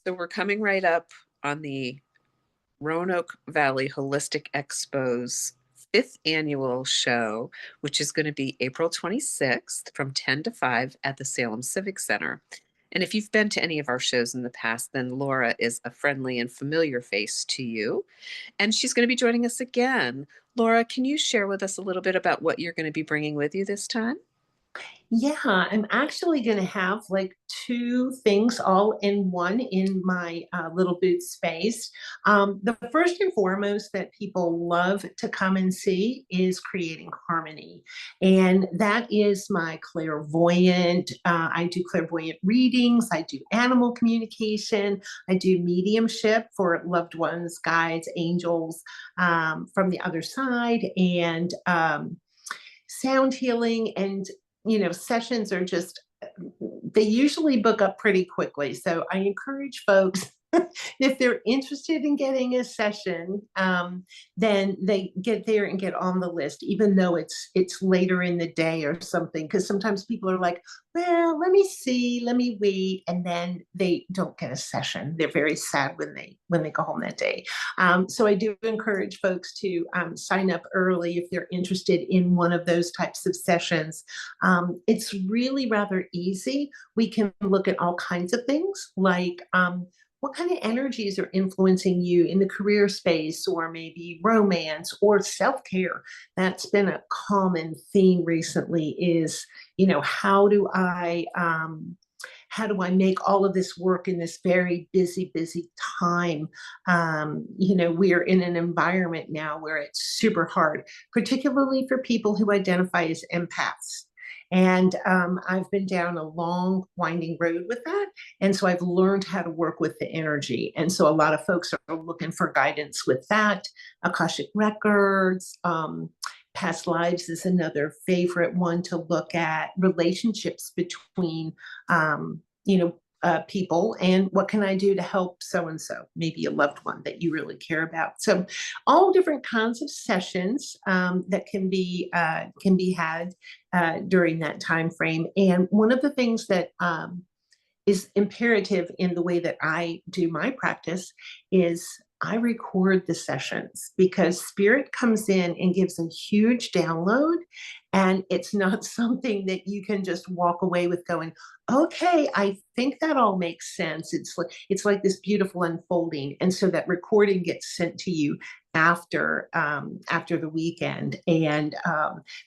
So we're coming right up on the Roanoke Valley Holistic Expo's fifth annual show, which is going to be April 26th from 10 to 5 at the Salem Civic Center. And if you've been to any of our shows in the past, then Laura is a friendly and familiar face to you. And she's going to be joining us again. Laura, can you share with us a little bit about what you're going to be bringing with you this time? Yeah, I'm actually going to have like two things all in one in my little boot space. The first and foremost that people love to come and see is creating harmony. And that is my clairvoyant. I do clairvoyant readings, I do animal communication, I do mediumship for loved ones, guides, angels from the other side, and sound healing. And sessions are just, they usually book up pretty quickly. So I encourage folks, if they're interested in getting a session, then they get there and get on the list, even though it's later in the day or something. Because sometimes people are like, "Well, let me see, let me wait," and then they don't get a session. They're very sad when they go home that day. So I do encourage folks to sign up early if they're interested in one of those types of sessions. It's really rather easy. We can look at all kinds of things like what kind of energies are influencing you in the career space, or maybe romance or self-care. That's been a common theme recently is, how do I make all of this work in this very busy time? We're in an environment now where it's super hard, particularly for people who identify as empaths. And I've been down a long, winding road with that. And so I've learned how to work with the energy. And so a lot of folks are looking for guidance with that. Akashic records, past lives is another favorite one to look at. Relationships between, people, and what can I do to help so and so, maybe a loved one that you really care about. So, all different kinds of sessions that can be had during that time frame. And one of the things that is imperative in the way that I do my practice is I record the sessions, because spirit comes in and gives a huge download, and it's not something that you can just walk away with going, okay, I think that all makes sense. It's like this beautiful unfolding. And so that recording gets sent to you after the weekend, and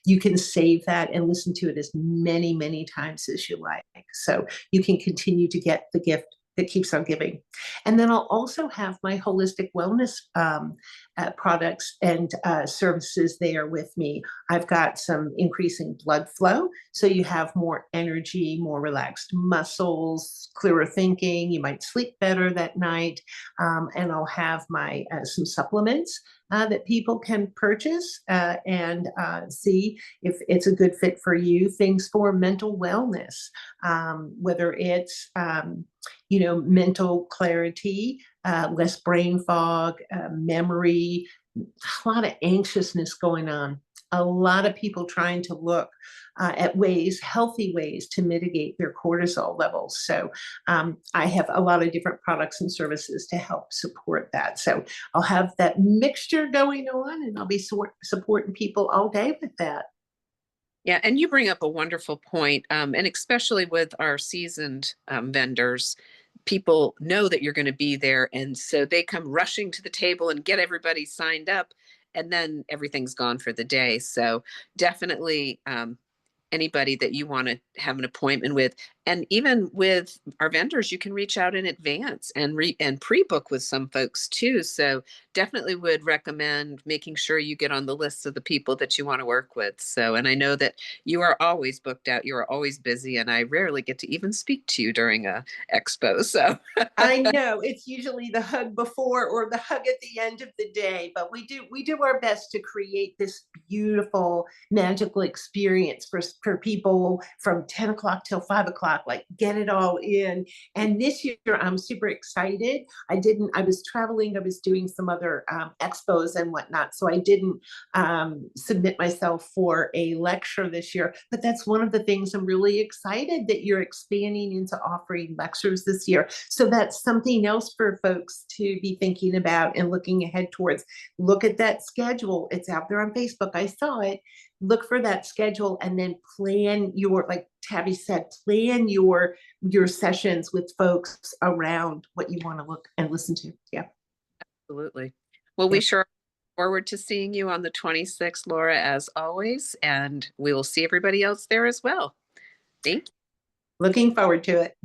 you can save that and listen to it as many times as you like. So you can continue to get the gift that keeps on giving. And then I'll also have my holistic wellness products and services there with me. I've got some increasing blood flow, so you have more energy, more relaxed muscles, clearer thinking. You might sleep better that night. And I'll have my some supplements that people can purchase and see if it's a good fit for you. Things for mental wellness, whether it's mental clarity, less brain fog, memory, a lot of anxiousness going on. A lot of people trying to look at healthy ways to mitigate their cortisol levels. So I have a lot of different products and services to help support that. So I'll have that mixture going on, and I'll be supporting people all day with that. Yeah, and you bring up a wonderful point, and especially with our seasoned vendors, people know that you're going to be there, and so they come rushing to the table and get everybody signed up, and then everything's gone for the day. So definitely, anybody that you want to have an appointment with, and even with our vendors, you can reach out in advance and pre-book with some folks too. So definitely would recommend making sure you get on the list of the people that you want to work with. So, and I know that you are always booked out, you are always busy, and I rarely get to even speak to you during a expo. So I know it's usually the hug before or the hug at the end of the day, but we do our best to create this beautiful magical experience for people from 10 o'clock till 5 o'clock block, like get it all in. And this year I'm super excited. I was traveling, I was doing some other expos and whatnot. So I didn't submit myself for a lecture this year, but that's one of the things I'm really excited that you're expanding into offering lectures this year. So that's something else for folks to be thinking about and looking ahead towards. Look at that schedule. It's out there on Facebook. I saw it. Look for that schedule and then plan your, like Tabby said, plan your sessions with folks around what you want to look and listen to. Yeah. Absolutely. Well, Yeah. we sure look forward to seeing you on the 26th, Laura, as always, and we will see everybody else there as well. Thank you. Looking forward to it.